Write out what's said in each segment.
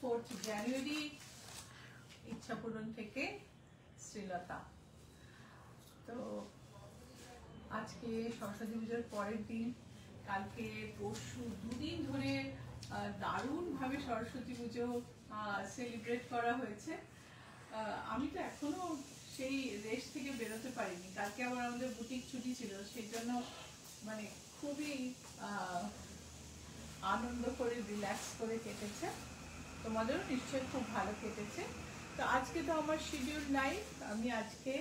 4th জানুয়ারি ইচ্ছাপূরণ থেকে শ্রীলতা। তো আজকে সরস্বতী পুজোর পরের দিন, কালকে পরশু দুদিন ধরে দারুণভাবে সরস্বতী পুজো সেলিব্রেট করা হয়েছে। আমি তো এখনো সেই রেস্ট থেকে বেরোতে পারিনি। কালকে আবার আমাদের বুটিক ছুটি ছিল, সেই জন্য মানে খুবই আনন্দ করে রিল্যাক্স করে কেটেছে। তোমাদেরও নিশ্চয়ই খুব ভালো কেটেছে। তো আজকে তো আমার শিডিউল নাই, আমি আজকে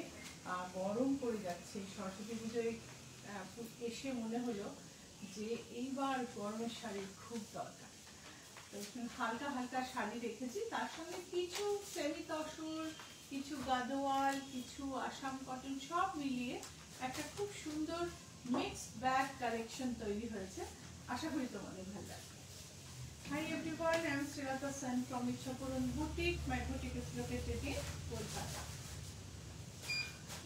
গরম পড়ে যাচ্ছে সরস্বতী পুজোয় এসে মনে হলো যে এইবার গরমের শাড়ির খুব দরকার। তো হালকা হালকা শাড়ি রেখেছি, তার সঙ্গে কিছু সেমি তসর, কিছু গাদোয়াল, কিছু আসাম কটন সব মিলিয়ে একটা খুব সুন্দর মিক্সড ব্যাগ কালেকশন তৈরি হয়েছে। আশা করি তোমাদের ভালো লাগবে। Hi everyone, I am Srilata Sen from Ichhapuran Boutique. My boutique is located in Kolkata.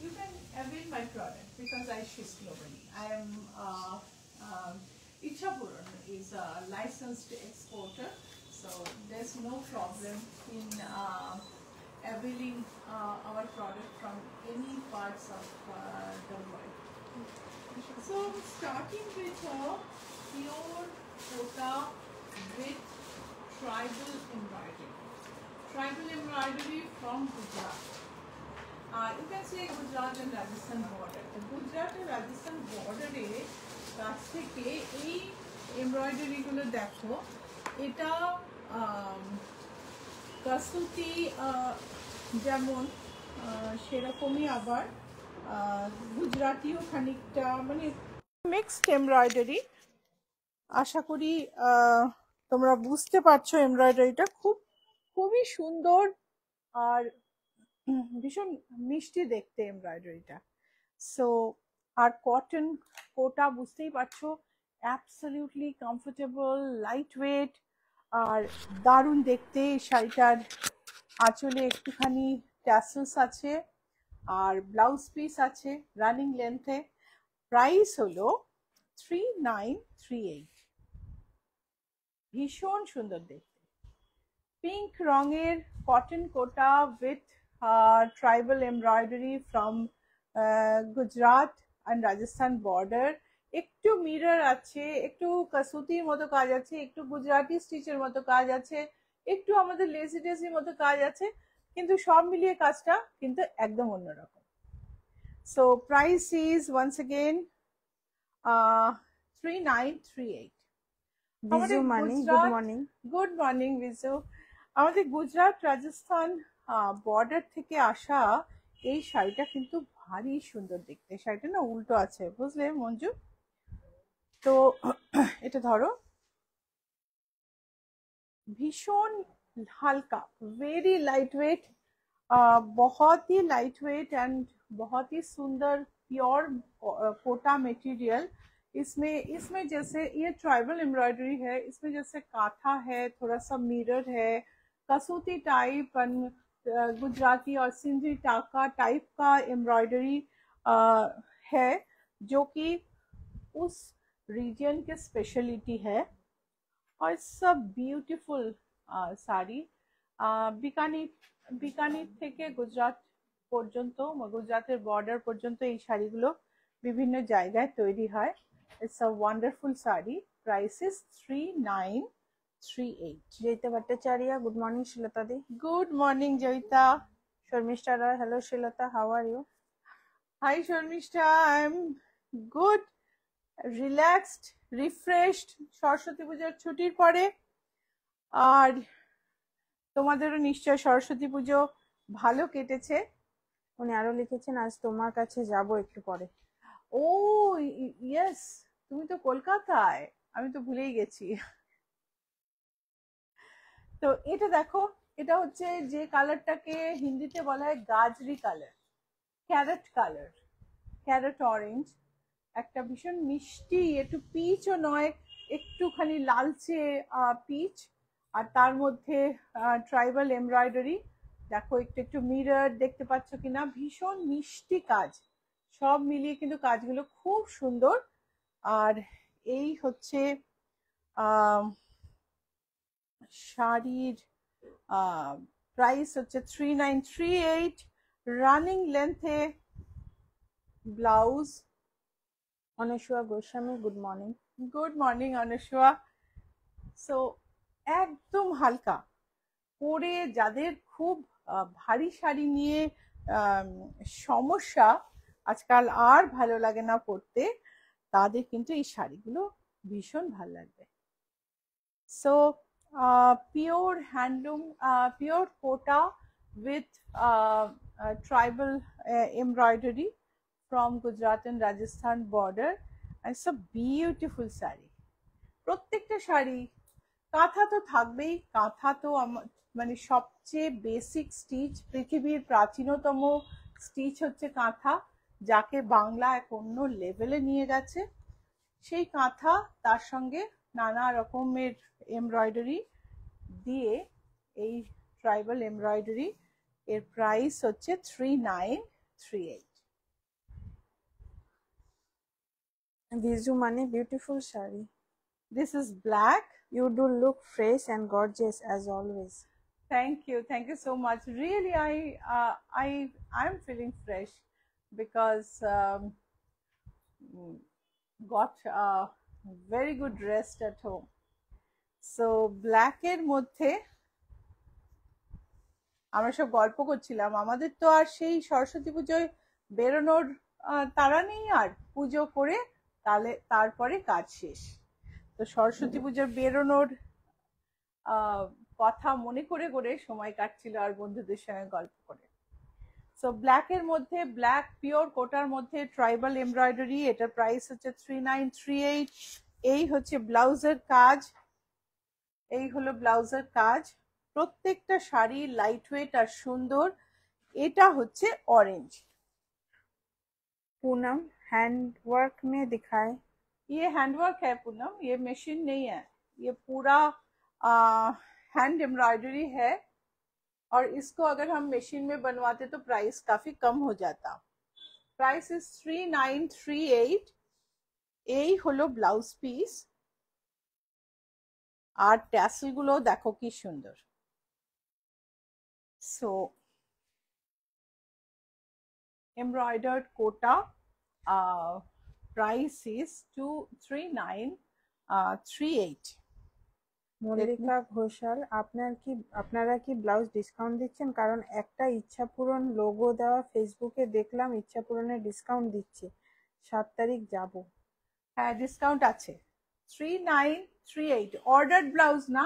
You can avail my product because I ship globally. I am Ichhapuran is a licensed exporter, so there's no problem in availing our product from any parts of the world. So starting with a pure kota with tribal embroidery. Tribal embroidery from Gujarat. You can say Gujarat and Rajasthan border. The Gujarat and Rajasthan border কাছ থেকে এই embroidery গুলো দেখো, এটা কাসুতি যেমন সেরকমই আবার গুজরাটিও খানিকটা, মানে মিক্সড এমব্রয়ডারি। আশা করি তোমরা বুঝতে পারছো এমব্রয়ডারিটা খুবই সুন্দর আর ভীষণ মিষ্টি দেখতে এমব্রয়ডারিটা। সো আর কটন কোটা বুঝতেই পারছো, অ্যাবসলিউটলি কমফোর্টেবল, লাইট ওয়েট আর দারুণ দেখতে। শাড়িটার আঁচলে একটুখানি ট্যাসেলস আছে আর ব্লাউজ পিস আছে রানিং লেন্থে। প্রাইস হলো 3938। ভীষণ সুন্দর দেখতে, পিঙ্ক রঙের cotton Kota with tribal embroidery from Gujarat and Rajasthan border. একটু মিরর আছে, একটু কাসুতির মতো কাজ আছে, একটু গুজরাটি স্টিচের মতো কাজ আছে, একটু আমাদের লেসি টেসির মতো কাজ আছে, কিন্তু সব মিলিয়ে কাজটা কিন্তু একদম অন্যরকম। So price is once again 3938। Biju Mani, good morning. Good morning Biju. আমাদের গুজরাট রাজস্থান বর্ডার থেকে আসা এই শাড়িটা কিন্তু ভারী সুন্দর দেখতে। শাড়িটা না উল্টো আছে, বুঝলে মঞ্জু? তো এটা ধরো, ভীষণ হালকা, वेरी लाइट वेट, बहुत ही लाइट वेट एंड बहुत ही सुंदर प्योर कोटा मटेरियल। इसमें जैसे ये ट्राइबल एम्ब्रॉयडरी है, इसमें जैसे काथा है, थोड़ा सा मिरर है, कसूती टाइप एंड गुजराती और सिंधी टाका टाइप का एम्ब्रॉयडरी है, जो कि उस रीजन के स्पेशलिटी है। और सब বিউটিফুল শাড়ি। বিকানির থেকে গুজরাট পর্যন্ত, গুজরাটের বর্ডার পর্যন্ত এই শাড়িগুলো বিভিন্ন জায়গায় তৈরি হয়। It's a wonderful sari. Price is 3938। Joyita Bhattacharya, good morning Srilata di. Good morning Joyita. Sharmistha Roy, hello Srilata, how are you? Hi Sharmistha, I am good, relaxed, refreshed Saraswati পূজার ছুটির পরে। আর তোমাদেরও নিশ্চয় সরস্বতী পুজো ভালো কেটেছে। উনি আরো লিখেছেন, আজ তোমার কাছে যাব একটু পরে। ও ইয়েস, তুমি তো কলকাতায়, আমি তো ভুলেই গেছি। তো এটা দেখো, এটা হচ্ছে যে কালারটাকে হিন্দিতে বলা হয় গাজরি colour, carrot colour, carrot orange, একটা ভীষণ মিষ্টি, একটু পিচও নয়, একটুখানি লালচে পিচ, আর তার মধ্যে ট্রাইবাল এমব্রয়ডারি। দেখো একটু একটু মিরর দেখতে পাচ্ছ কিনা, ভীষণ মিষ্টি কাজ। সব মিলিয়ে কিন্তু কাজগুলো খুব সুন্দর। আর এই হচ্ছে শাড়ির প্রাইস হচ্ছে 3938, রানিং লেন্থে blouse. Anasuya Goswami, good morning. Good morning Anushka. So একদম হালকা পরে যাদের খুব ভারী শাড়ি নিয়ে সমস্যা, আজকাল আর ভালো লাগে না পরতে, তাদের কিন্তু এই শাড়িগুলো ভীষণ ভালো লাগবে। So pure handloom, pure Kota with tribal embroidery from Gujarat and Rajasthan border, and it's a beautiful saree. প্রত্যেকটা শাড়ি, কাঁথা তো থাকবেই, কাঁথা তো মানে সবচেয়ে বেসিক স্টিচ, পৃথিবীর প্রাচীনতম স্টিচ হচ্ছে কাঁথা, যাকে বাংলা এক অন্য লেভেলে নিয়ে গেছে। সেই কাঁথা তার সঙ্গে নানা রকমের এমব্রয়ডারি দিয়ে এই ট্রাইবাল এমব্রয়ডারি, এর প্রাইস হচ্ছে 3938। ভিজু মানে beautiful sari. This is black. You do look fresh and gorgeous as always. Thank you so much. Really, I'm feeling fresh because got a very good rest at home. So black এর মধ্যে আমরা সব গল্প করছিলাম, আমাদের তো আর সেই সরস্বতী পুজোয় বেরোনোর তাড়া নেই, আর পুজো করে তারপরে কাজ শেষ। তো সরস্বতী পুজোর বেরোনোর কথা মনে করে করে সময় কাটছিল আর বন্ধুদের সঙ্গে গল্প করে। সো ব্ল্যাক এর মধ্যে, ব্ল্যাক পিওর কোটার মধ্যে ট্রাইবাল এমব্রয়ডারি, এটার প্রাইস হচ্ছে 3938। এই হচ্ছে ব্লাউজের কাজ, এই হলো ব্লাউজের কাজ। প্রত্যেকটা শাড়ি লাইট ওয়েট আর সুন্দর। এটা হচ্ছে অরেঞ্জ। पूनम हैंडवर्क में दिखाए। ये हैंडवर्क है पूनम, ये मशीन नहीं है, ये पूरा हैंड एम्ब्रॉयडरी है, और इसको अगर हम मशीन में बनवाते तो प्राइस काफी कम हो जाता। Price is 3938। এই হলো ব্লাউজ পিস, আর ট্যাসেল গুলো দেখো কি সুন্দর। So embroidered kota, price is 23938। Mallika Ghoshal, আপনারা কি ব্লাউজ ডিসকাউন্ট দিচ্ছেন? কারণ একটা ইচ্ছা পূরণ লোগো দেওয়া ফেসবুকে দেখলাম, ইচ্ছা পূরণের ডিসকাউন্ট দিচ্ছে। 7 তারিখ যাব। হ্যাঁ, ডিসকাউন্ট আছে 3938। অর্ডার্ড ব্লাউজ না,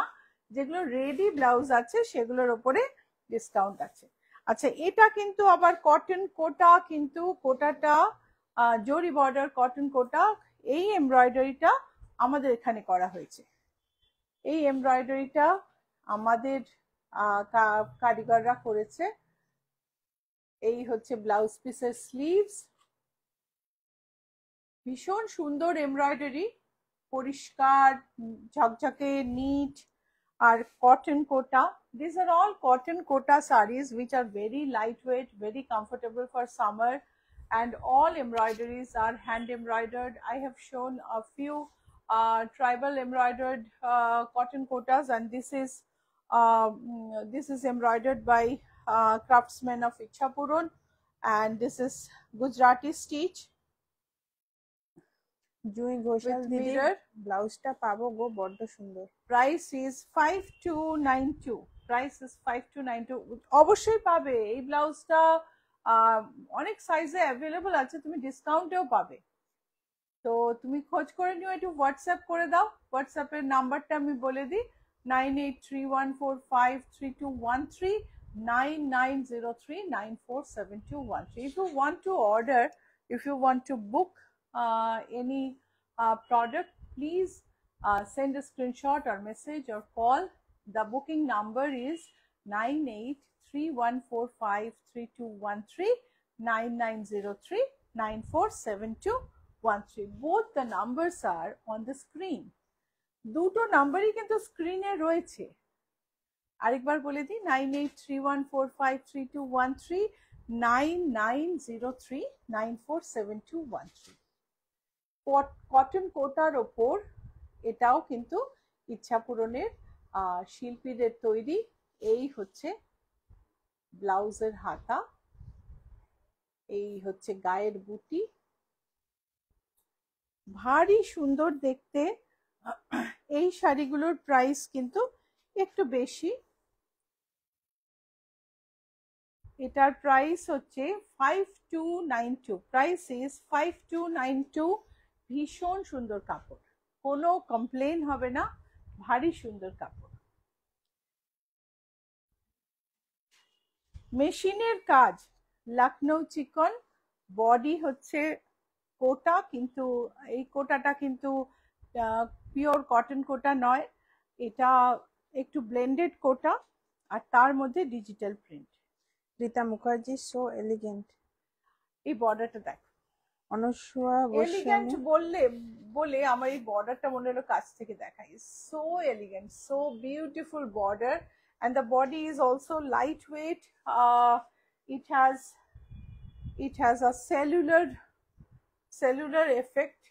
যেগুলো রেডি ব্লাউজ আছে সেগুলোর উপরে ডিসকাউন্ট আছে। আচ্ছা, এটা কিন্তু আবার কটন কোটা, কিন্তু কোটাটা জরি বর্ডার কটন কোটা। এই এমব্রয়ডারিটা আমাদের এখানে করা হয়েছে, এই এমব্রয়ডারিটা আমাদের কারিগররা করেছে। এই হচ্ছে ব্লাউজ পিসের স্লিভস, ভীষণ সুন্দর এমব্রয়ডারি, পরিষ্কার ঝকঝকে নিট, আর cotton Kota. These are all cotton kota sarees which are very lightweight, very comfortable for summer, and all embroideries are hand embroidered. I have shown a few tribal embroidered cotton kotas, and this is embroidered by craftsmen of Ichhapuran, and this is Gujarati stitch. জুই ঘোষাল দিদি, ব্লাউজটা পাবো গো, বড্ড সুন্দর। Price is 5292। Price is 5292। অবশ্যই পাবে, এই ব্লাউজটা অনেক সাইজে অ্যাভেলেবল আছে, তুমি ডিসকাউন্টেও পাবে। তো তুমি খোঁজ করে নিও, একটু হোয়াটসঅ্যাপ করে দাও। হোয়াটসঅ্যাপের নাম্বারটা আমি বলে দিই, 9831453213, 9903947213। If you want to order, if you want to book any product, please send a screenshot or message or call. The booking number is 9831453213, 9903947213. Both the numbers are on the screen. দুটো নাম্বারই কিন্তু স্ক্রিনে রয়েছে। আরেকবার বলে দিই, 9831453213, 9903947213। Cotton কোটার ওপর, এটাও কিন্তু ইচ্ছা পূরণের শিল্পীদের তৈরি, এই হচ্ছে ব্লাউজের হাতা, এই হচ্ছে গায়ের বুটি, ভারী সুন্দর দেখতে। এই শাড়িগুলোর প্রাইস কিন্তু একটু বেশি, এটার প্রাইস হচ্ছে 5292, প্রাইস ইজ 5292। ভীষণ সুন্দর কাপড়, কোনো কমপ্লেন হবে না, ভারী সুন্দর কাপড়, মেশিনের কাজ, লখনৌ চিকন, বডি হচ্ছে কোটা, কিন্তু এই কোটাটা কিন্তু পিওর কটন কোটা নয়, এটা একটু ব্লেন্ডেড কোটা, আর তার মধ্যে digital print. Rita Mukherjee, so elegant. এই বর্ডারটা দেখ, অনুসুয়া এলিগেন্ট গোস্বামী, বলে আমার এই বর্ডারটা মনে হলো কাছ থেকে দেখাই। So elegant, so beautiful border, and the body is also lightweight. It has a cellular effect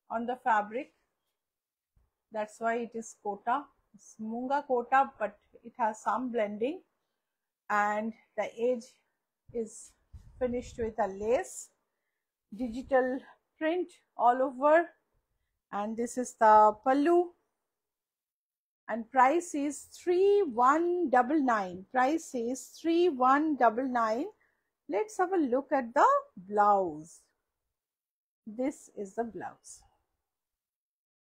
on the fabric, that's why it is kota. It's munga kota, but it has some blending, and the edge is finished with a lace, digital print all over, and this is the pallu, and price is 3199. Price is 3199. Let's have a look at the blouse. This is the blouse.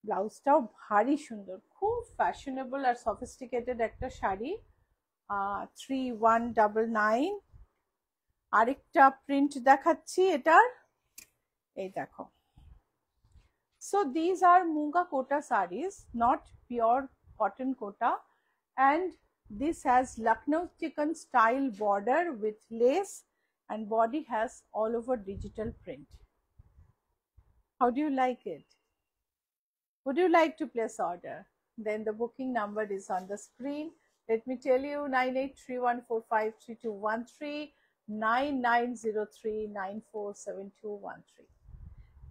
ব্লাউজটাও ভারী সুন্দর, খুব fashionable আর sophisticated একটা শাড়ি। 3199। আরেকটা print দেখাচ্ছি এটার, এই দেখো। So these are Munga Kota sarees, not pure cotton kota, and this has Lucknow chicken style border with lace, and body has all over digital print. How do you like it? Would you like to place order? Then the booking number is on the screen. Let me tell you, 9831453213, 9903947213.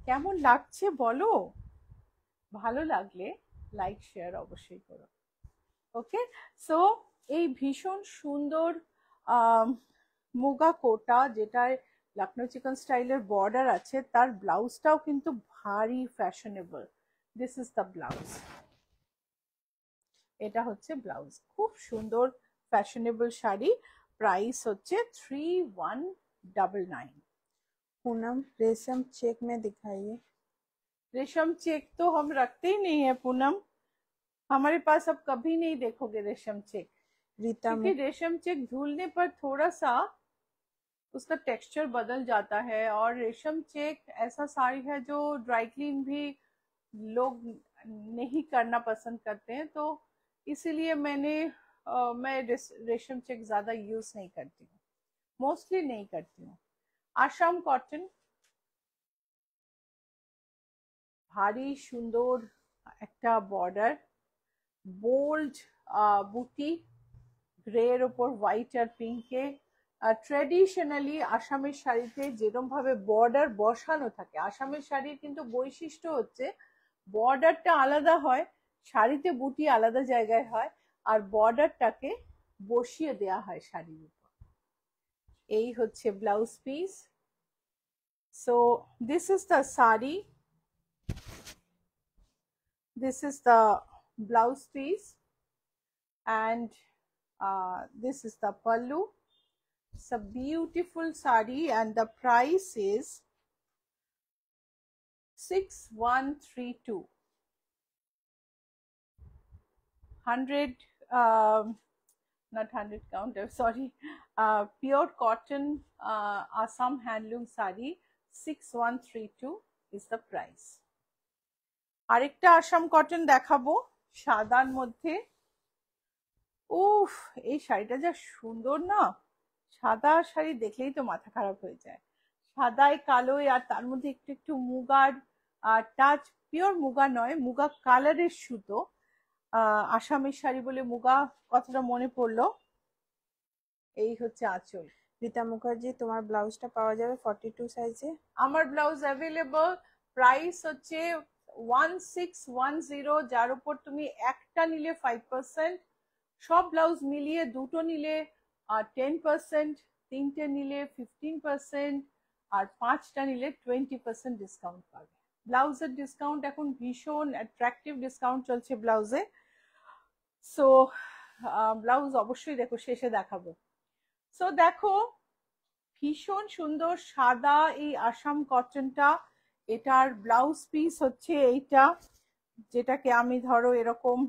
কেমন লাগছে বলো, ভালো লাগলে like share অবশ্যই করো। ওকে, so এই ভীষণ সুন্দর মুগা কোটা, যেটার লখনৌ চিকন স্টাইলের বর্ডার আছে, তার ব্লাউজটাও কিন্তু ভারী fashionable. This is the blouse, এটা হচ্ছে ব্লাউজ, খুব সুন্দর ফ্যাশনেবল শাড়ি। প্রাইস হচ্ছে 3199। पूनम, रेशम चेक में दिखाइए। रेशम चेक तो हम रखते ही नहीं है पूनम, हमारे पास अब कभी नहीं देखोगे रेशम चेक, रीता क्योंकि रेशम चेक धुलने पर थोड़ा सा उसका टेक्सचर बदल जाता है, और रेशम चेक ऐसा साड़ी है जो ड्राई क्लीन भी लोग नहीं करना पसंद करते हैं, तो इसीलिए मैं रेशम चेक ज्यादा यूज नहीं करती हूँ, मोस्टली नहीं करती हूँ। आसाम कॉटन, ভারী সুন্দর একটা বর্ডার, বোল্ড বুটি, গ্রে এর ওপর হোয়াইট আর পিঙ্কে। ট্রেডিশনালি আসামের শাড়িতে যেরকম ভাবে বর্ডার বসানো থাকে, আসামের শাড়ির কিন্তু বৈশিষ্ট্য হচ্ছে বর্ডারটা আলাদা হয়, শাড়িতে বুটি আলাদা জায়গায় হয়, আর বর্ডারটাকে বসিয়ে দেয়া হয় শাড়ির উপর। এই হচ্ছে blouse piece. So this is the sari, this is the blouse piece, and this is the pallu. It's a beautiful sari, and the price is 6132. 100 not 100 count, sorry, pure cotton Assam handloom sari, 6132 is the price. আরেকটা Assam cotton দেখাবো সাদার মধ্যে। উফ, এই শাড়িটা যা সুন্দর না, সাদা শাড়ি দেখলেই তো মাথা খারাপ হয়ে যায়, সাদায় কালোয়, আর তার মধ্যে একটু একটু মুগার টাচ, পিওর মুগা নয়, মুগা কালারের সুতো। আসামের শাড়ি বলে মুগা কথাটা মনে পড়লো। এই হচ্ছে আঁচল। রীতা মুখার্জি, তোমার ব্লাউজটা পাওয়া যাবে 42 সাইজে? আমার ব্লাউজ অ্যাভেলেবল, প্রাইস হচ্ছে 1610, যার উপর তুমি একটা নিলে 5%, সব ব্লাউজ মিলিয়ে দুটো নিলে 10%, তিনটে নিলে 15%, আর 5টা নিলে 20% ডিসকাউন্ট পাবে। ব্লাউজের ডিসকাউন্ট এখন ভীষণ অ্যাট্রাকটিভ ডিসকাউন্ট চলছে ব্লাউজে। সো ব্লাউজ অবশ্যই দেখো, শেষে দেখাবো। সো দেখো, ভীষণ সুন্দর সাদা এই আসাম কটনটা, এটার ব্লাউজ পিস হচ্ছে এইটা, যেটাকে আমি ধরো এরকম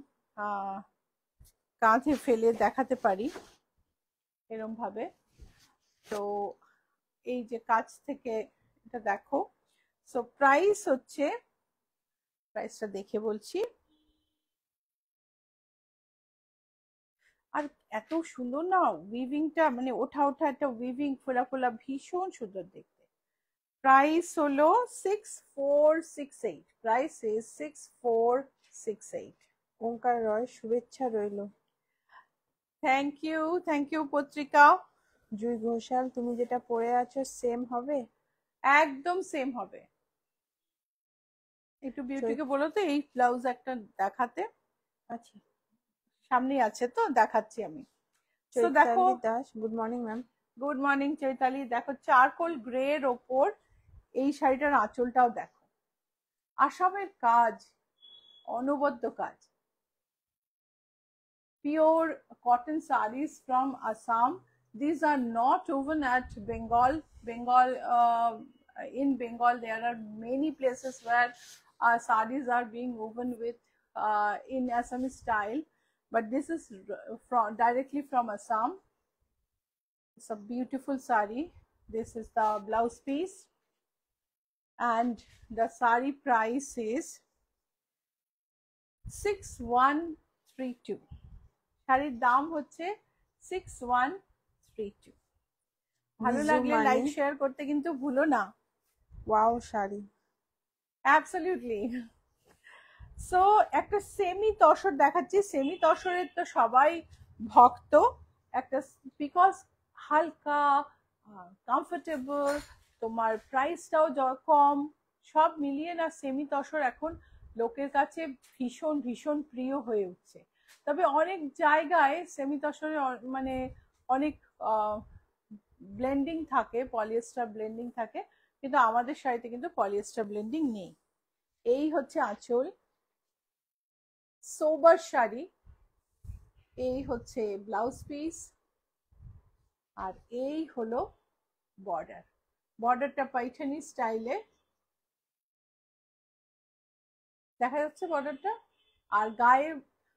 কাঁধে ফেলে দেখাতে পারি এরকম ভাবে। তো এই যে কাছ থেকে এটা দেখো। সো প্রাইস হচ্ছে, প্রাইসটা দেখে বলছি। আর এত সুন্দর না উইভিংটা, মানে ওঠা ওঠা একটা উইভিং, ফোলা ফোলা, ভীষণ সুন্দর দেখতে। প্রাইস হলো 6468। Price is 6468। ওঙ্কার রয়, শুভেচ্ছা রইল। থ্যাংক ইউ পত্রিকা। জুই ঘোষাল, তুমি যেটা পরে আছো সেম হবে? একদম সেম হবে। একটু বিউটিকে বলো তো এই ব্লাউজ একটা দেখাতে। আচ্ছা, সামনেই আছে তো, দেখাচ্ছি আমি। তো দেখো, Chaitali Das, good morning ma'am. Good morning Chaitali. দেখো চারকোল গ্রে এর ওপর এই শাড়িটার আঁচলটাও দেখো, আসামের কাজ, অনবদ্য কাজ। Pure cotton sarees from Assam. These are not woven at Bengal. In Bengal, there are many places where sarees are being woven with in Assamese style, but this is directly from Assam. It's a beautiful saree. This is the blouse piece, and the saree price is 6132. শাড়ির দাম হচ্ছে 6132। ভালো লাগলে like share করতে কিন্তু ভুলো না। Wow sari, absolutely. So একটা সেমি তসর দেখাচ্ছি। সেমি তসরের তো সবাই ভক্ত, একটা বিকজ হালকা, কমফোর্টেবল, তোমার প্রাইসটাও কম, সব মিলিয়ে না সেমি তসর এখন লোকের কাছে ভীষণ ভীষণ প্রিয় হয়ে উঠছে। তবে অনেক জায়গায় সেমি তসরে মানে অনেক ব্লেন্ডিং থাকে, পলিয়েস্টার ব্লেন্ডিং থাকে, কিন্তু আমাদের শাড়িতে কিন্তু পলিয়েস্টার ব্লেন্ডিং নেই। এই হচ্ছে আঁচল, সোবার শাড়ি। এই হচ্ছে ব্লাউজ পিস, আর এই হলো বর্ডার। বর্ডারটা পাইঠানি স্টাইলে দেখা যাচ্ছে বর্ডারটা, আর গায়ে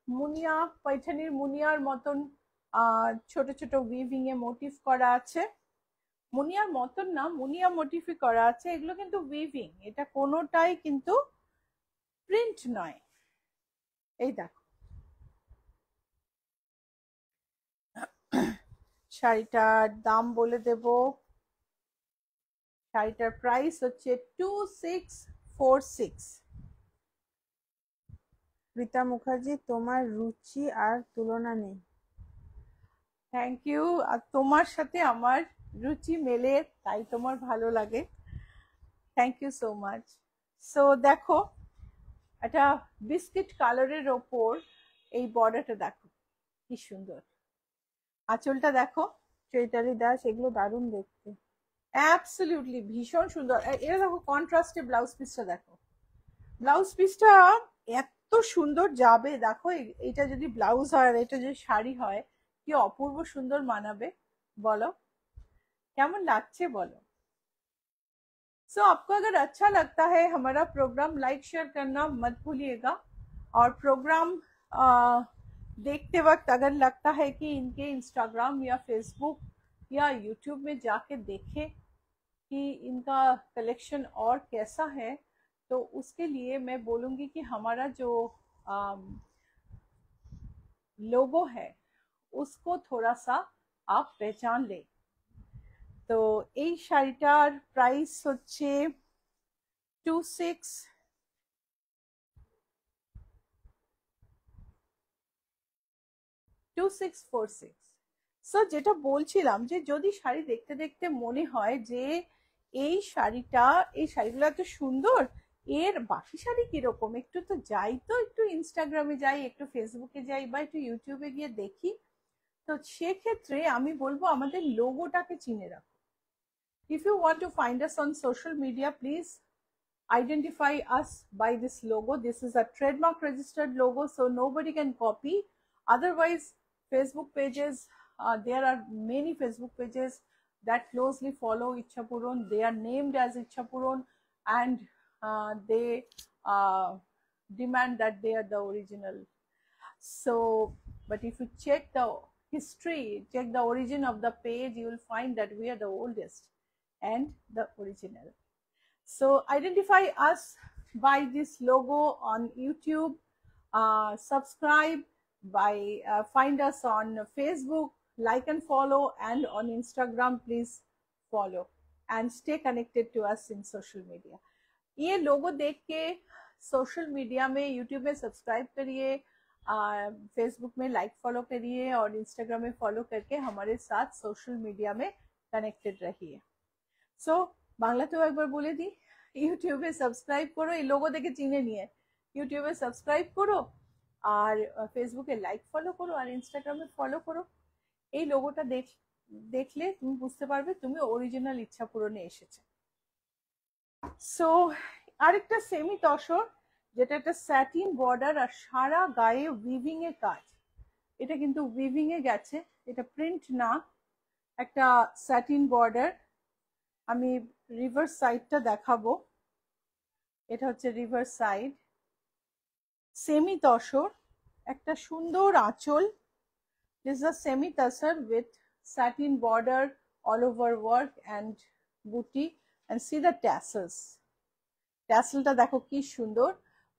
মুনিয়া, পাইঠানির মুনিয়ার মতন ছোট ছোট উইভিং এ মোটিভ করা আছে। মুনিয়ার মতন না, মুনিয়া মোটিফই করা আছে, এগুলো কিন্তু উইভিং, এটা কোনোটাই কিন্তু প্রিন্ট নয়। এই দেখো শাড়িটার দাম বলে দেব। শাড়িটার প্রাইস হচ্ছে 2646। রীতা মুখার্জি, তোমার রুচি আর তুলনা নেই। Thank you. আর তোমার সাথে আমার রুচি মেলে, তাই তোমার ভালো লাগে। Thank you so much. So দেখো, একটা বিস্কিট কালারের ওপর এই বর্ডারটা দেখো কি সুন্দর, আঁচলটা দেখো। চৈতালি দাস, এগুলো দারুণ দেখতে। অ্যাবসলিউটলি ভীষণ সুন্দর। এটা দেখো কন্ট্রাস্টে ব্লাউজ পিসটা দেখো, ব্লাউজ পিসটা এত সুন্দর যাবে দেখো। এটা যদি ব্লাউজ হয় আর এটা যদি শাড়ি হয়, কি অপূর্ব সুন্দর মানাবে বলো, কেমন লাগছে বলো। सो आपको अगर अच्छा लगता है हमारा प्रोग्राम, लाइक शेयर करना मत भूलिएगा। और प्रोग्राम देखते वक्त अगर लगता है कि इनके इंस्टाग्राम या फेसबुक या यूट्यूब में जाके देखें कि इनका कलेक्शन और कैसा है, तो उसके लिए मैं बोलूँगी कि हमारा जो लोगो है उसको थोड़ा सा आप पहचान लें। তো এই শাড়িটার প্রাইস হচ্ছে 2646। সো যেটা বলছিলাম যে যদি শাড়ি দেখতে দেখতে মনে হয় যে এই শাড়িগুলো এত সুন্দর, এর বাকি শাড়ি কিরকম, একটু তো যাই, তো একটু ইনস্টাগ্রামে যাই, একটু ফেসবুকে যাই, বা একটু ইউটিউবে গিয়ে দেখি। তো সেক্ষেত্রে আমি বলবো আমাদের লোগোটাকে চিনে রাখো। If you want to find us on social media, please identify us by this logo. This is a trademark registered logo, so nobody can copy. Otherwise, Facebook pages, there are many Facebook pages that closely follow Ichhapuron. They are named as Ichhapuron, and they demand that they are the original. So, but if you check the history, check the origin of the page, you will find that we are the oldest and the original. So identify us by this logo on YouTube, subscribe, by find us on Facebook, like and follow, and on Instagram, please follow and stay connected to us in social media. ये लोगो देख के social media में, YouTube में subscribe करिए, Facebook में like follow करिए, और Instagram में फॉलो करके हमारे साथ सोशल मीडिया में कनेक्टेड रहिए। সো বাংলাতেও একবার বলে দিই, ইউটিউবে সাবস্ক্রাইব করো, এই লোগো দেখে চিনে নিয়ে ইউটিউবে সাবস্ক্রাইব করো, আর ফেসবুকে লাইক ফলো করো, আর ইনস্টাগ্রামে ফলো করো। এই লোগোটা দেখলে তুমি বুঝতে পারবে তুমি অরিজিনাল ইচ্ছা পূরণে এসেছে। সো আরেকটা সেমি তসর, যেটা একটা স্যাটিন বর্ডার আর সারা গায়ে উইভিং এ কাজ। এটা কিন্তু উইভিং এ গেছে, এটা প্রিন্ট না, একটা স্যাটিন বর্ডার। আমি রিভার্স সাইডটা দেখাবো, এটা হচ্ছে রিভার্স সাইড। সেমি তসর, একটা সুন্দর আঁচল। This is a semi tussar with satin border, all over work and বুটি, অ্যান্ড সি দ্য ট্যাসেলস। ট্যাসেলটা দেখো কি সুন্দর।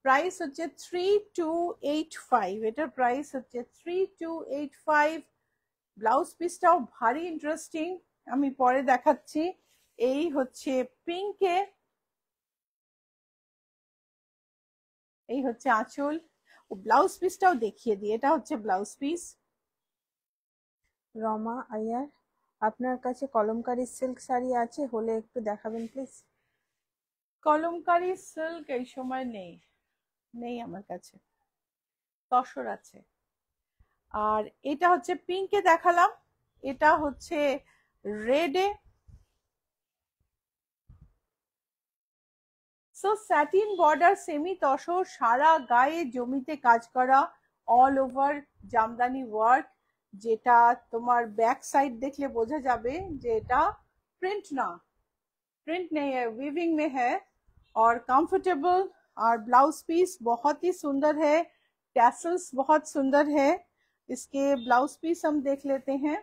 প্রাইস হচ্ছে 3285, এটার প্রাইস হচ্ছে 3285। ব্লাউজ পিসটাও ভারী ইন্টারেস্টিং, আমি পরে দেখাচ্ছি। এই হচ্ছে পিঙ্কে, এই হচ্ছে আঁচল, ও ব্লাউজ পিসটাও দেখিয়ে দিই, এটা হচ্ছে ব্লাউজ পিস। রমা আয়ার, আপনার কাছে কলমকারী সিল্ক শাড়ি আছে, হলে একটু দেখাবেন প্লিজ। কলমকারী সিল্ক এই সময় নেই, নেই আমার কাছে, তসর আছে। আর এটা হচ্ছে পিঙ্কে দেখালাম, এটা হচ্ছে রেডে। So satin border, semi tussar, সারা গায়ে জমিতে কাজ করা, অল ওভার জামদানি ওয়ার্ক, যেটা তোমার बैक साइड देखले বোঝা যাবে যে এটা প্রিন্ট না, प्रिंट नहीं है, वीविंग में है, और कंफर्टेबल। और ब्लाउज पीस बहुत ही सुंदर है, टैसल्स बहुत सुंदर है। इसके ब्लाउज पीस हम देख लेते हैं।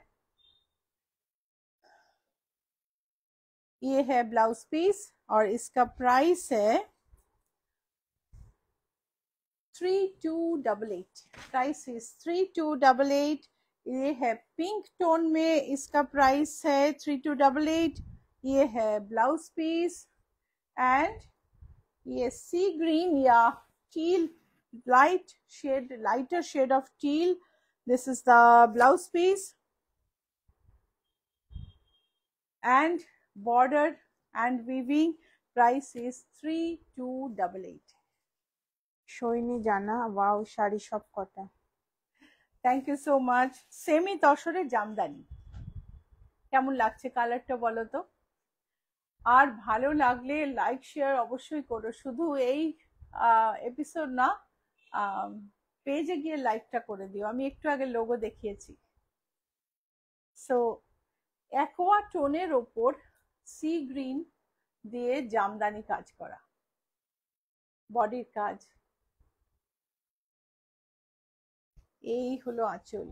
ये है ब्लाउज पीस, और इसका प्राइस है 3288, प्राइस इज 3288। ये है पिंक टोन में, इसका प्राइस है 3288। ये है ब्लाउज पीस, एंड ये सी ग्रीन या teal, light shade, lighter shade of teal, this is the blouse piece, and border and weaving, price is 3288। Saini Jana, wow sari সব কটা। Thank you so much. Semi তসরে জামদানি কেমন লাগছে, কালারটা বলো তো। আর ভালো লাগলে লাইক শেয়ার অবশ্যই করো, শুধু এই এপিসোড না, পেজে গিয়ে লাইকটা করে দিও। আমি একটু আগে লোগো দেখিয়েছি। সো অ্যাকোয়া টোনের ওপর সি গ্রিন দিয়ে জামদানি কাজ করা, বডির কাজ। এই হলো আঁচল,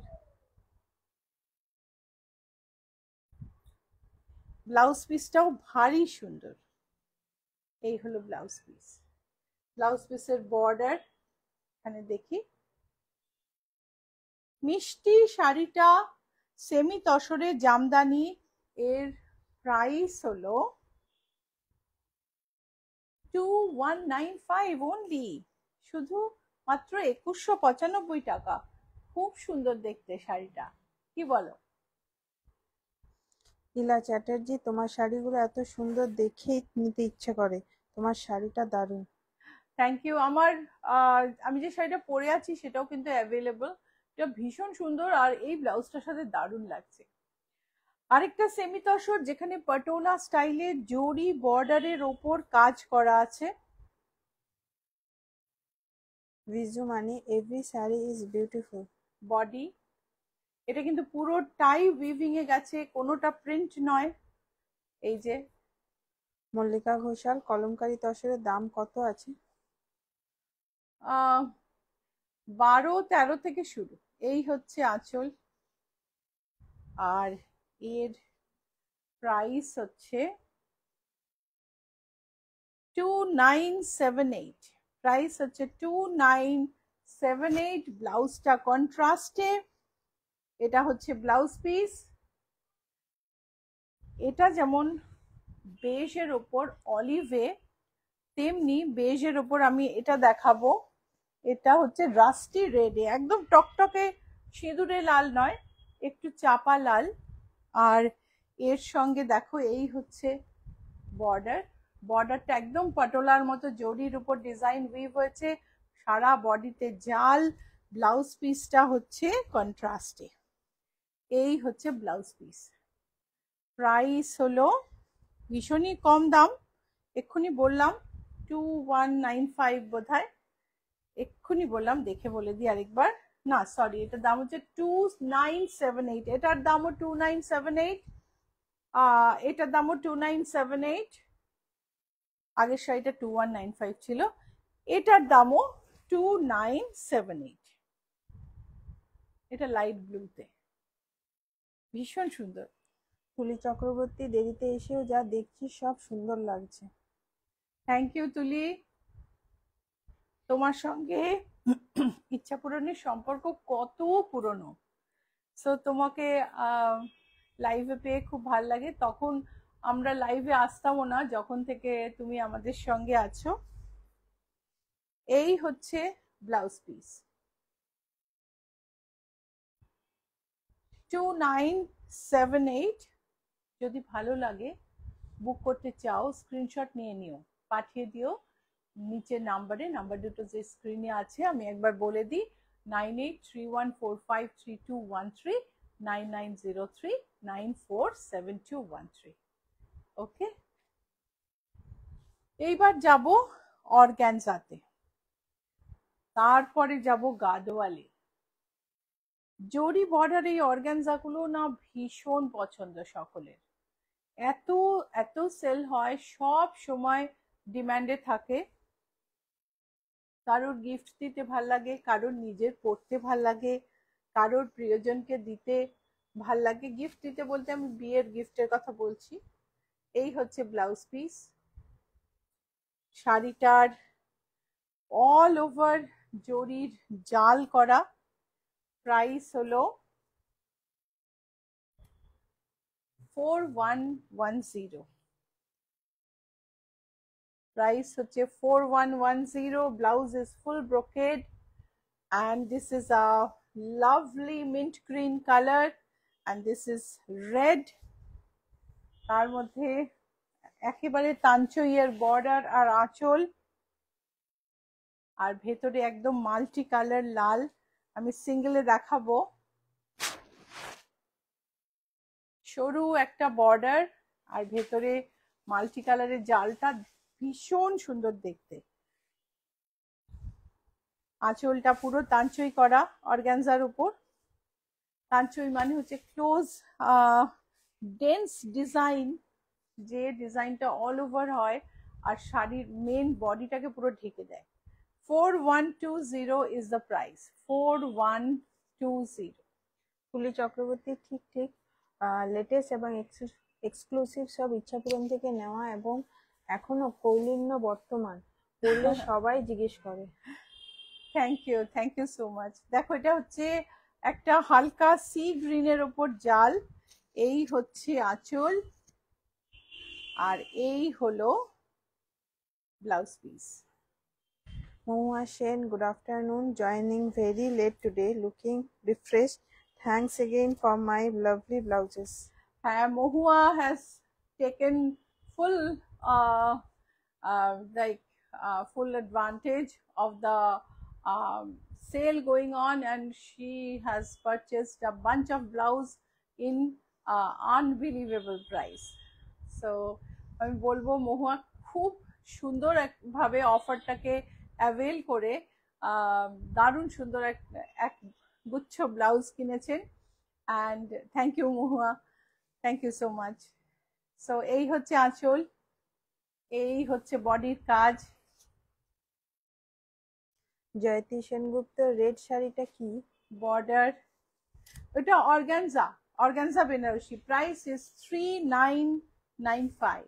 ব্লাউজ পিসটাও ভারী সুন্দর। এই হলো ব্লাউজ পিস, ব্লাউজ পিসের বর্ডার এখানে দেখি। মিষ্টি শাড়িটা সেমি তসরে জামদানি, এর প্রাইস হলো 2195 অনলি, শুধু মাত্র 2195 টাকা। খুব সুন্দর দেখতে শাড়িটা, কি বলো? ইলা চ্যাটার্জি, তোমার শাড়িগুলো এত সুন্দর দেখেই নিতে ইচ্ছে করে, তোমার শাড়িটা দারুণ। Thank you. আমার আমি যে শাড়িটা পরে আছি সেটাও কিন্তু অ্যাভেলেবল, এটা ভীষণ সুন্দর আর এই ব্লাউজটার সাথে দারুণ লাগছে। আরেকটা সেমি তসর যেখানে পাটোলা স্টাইলে জরি বর্ডারের ওপর কাজ করা আছে। ভিজুমানি every sari is beautiful. Body এটা কিন্তু পুরোটাই উইভিং এ গেছে, কোনোটা প্রিন্ট নয়। এই যে মল্লিকা ঘোষাল কলমকারী তসরের দাম কত আছে? 12-13 থেকে শুরু। এই হচ্ছে আঁচল, আর এর প্রাইস হচ্ছে 2978। প্রাইস হচ্ছে 2978। ব্লাউজটা কন্ট্রাস্টে, এটা হচ্ছে ব্লাউজ পিস। এটা যেমন বেজের ওপর অলিভে, তেমনি বেজের ওপর আমি এটা দেখাবো। এটা হচ্ছে রাস্টি রেডে, একদম টকটকে সিঁদুরে লাল নয়, একটু চাপা লাল। আর এর সঙ্গে দেখো এই হচ্ছে বর্ডার, বর্ডারটা একদম পাটোলার মতো জরির উপর ডিজাইন উইভ হয়েছে, সারা বডিতে জাল। ব্লাউজ পিসটা হচ্ছে কন্ট্রাস্টে। এই হচ্ছে ব্লাউজ পিস। প্রাইস হলো ভীষণই কম দাম, এক্ষুনি বললাম 2195 বোধহয়, এক্ষুনি বললাম, দেখে বলে দিই আরেকবার। না সরি, এটার দাম হচ্ছে 2978। এটার দামও 2978, এটার দামও 2978। আগের শাড়িটা 2195 ছিল, এটার দামও 2978। এটা লাইট ব্লুতে, ভীষণ সুন্দর। তুলি চক্রবর্তী দেরিতে এসেও যা দেখছি সব সুন্দর লাগছে। থ্যাংক ইউ তুলি। তোমার সঙ্গে ইচ্ছা পূরণের সম্পর্ক কত পুরনো। সো তোমাকে লাইভে পেয়ে খুব ভাল লাগে। তখন আমরা লাইভে আসতামও না যখন থেকে তুমি আমাদের সঙ্গে আছো। এই হচ্ছে ব্লাউজ পিস, 2978। যদি ভালো লাগে, বুক করতে চাও, স্ক্রিনশট নিয়ে নিও, পাঠিয়ে দিও নিচের নাম্বারে। নাম্বার দুটো যে স্ক্রিনে আছে আমি একবার বলে দিই, 9831453213, 9903947213। ওকে, এইবার যাব অর্গ্যানজাতে, তারপরে যাব গাদোয়ালে। জরি বর্ডার এই অর্গ্যানজাগুলো না ভীষণ পছন্দ সকলের, এত এত সেল হয়, সব সময় ডিমান্ডে থাকে। কারোর গিফট দিতে ভাল লাগে, কারোর নিজের পড়তে ভাল লাগে, কারোর প্রিয়জনকে দিতে ভাল লাগে। গিফট দিতে বলতে আমি বিয়ের গিফটের কথা বলছি। এই হচ্ছে ব্লাউজ পিস, শাড়িটার অল ওভার জরির জাল করা। প্রাইস হলো 4110। প্রাইস হচ্ছে 4110। Blouse is full brocade and this is a lovely mint green color and this is red। তার মধ্যে একেবারে তাঞ্চইয়ের বর্ডার আর আঁচল, আর ভেতরে একদম মাল্টি কালার লাল। আমি সিঙ্গেলে দেখাবো, সরু একটা বর্ডার আর ভেতরে মাল্টি কালারের জালটা, ভীষণ সুন্দর দেখতে। আঁচলটা পুরো তাঞ্চই করা অর্গানজার উপর। তাঞ্চই মানে হচ্ছে ক্লোজ ডেন্স ডিজাইন, যে ডিজাইনটা অল ওভার হয় আর শাড়ির মেন বডিটাকে পুরো ঢেকে দেয়। 4120 ইজ দ্য প্রাইস, 4120। তুলি চক্রবর্তী ঠিক ঠিক লেটেস্ট এবং এক্সক্লুসিভ সব ইচ্ছাপূরণ থেকে নেওয়া এবং এখনো কৌলিন্য বর্তমান, বললে সবাই জিজ্ঞেস করে। Thank you so much. দেখো এটা হচ্ছে একটা হালকা সি গ্রিনের ওপর জাল, এই হচ্ছে আঁচল, আর এই হলো blouse piece. Mohua Sen, good afternoon. Joining very late today, looking refreshed. Thanks again for my lovely blouses. Mohua has taken full like full advantage of the sale going on, and she has purchased a bunch of blouse in unbelievable price. So আমি বলবো মহুয়া খুব সুন্দর ভাবে অফারটাকে avail করে দারুণ সুন্দর এক গুচ্ছ ব্লাউজ কিনেছেন। And thank you Mahua, thank you so much. So এই হচ্ছে আঁচল, এই হচ্ছে বডির কাজ। জয়তী সেনগুপ্ত, রেড শাড়িটা কি? বর্ডার, এটা organza, organza Banarasi. Price is 3995,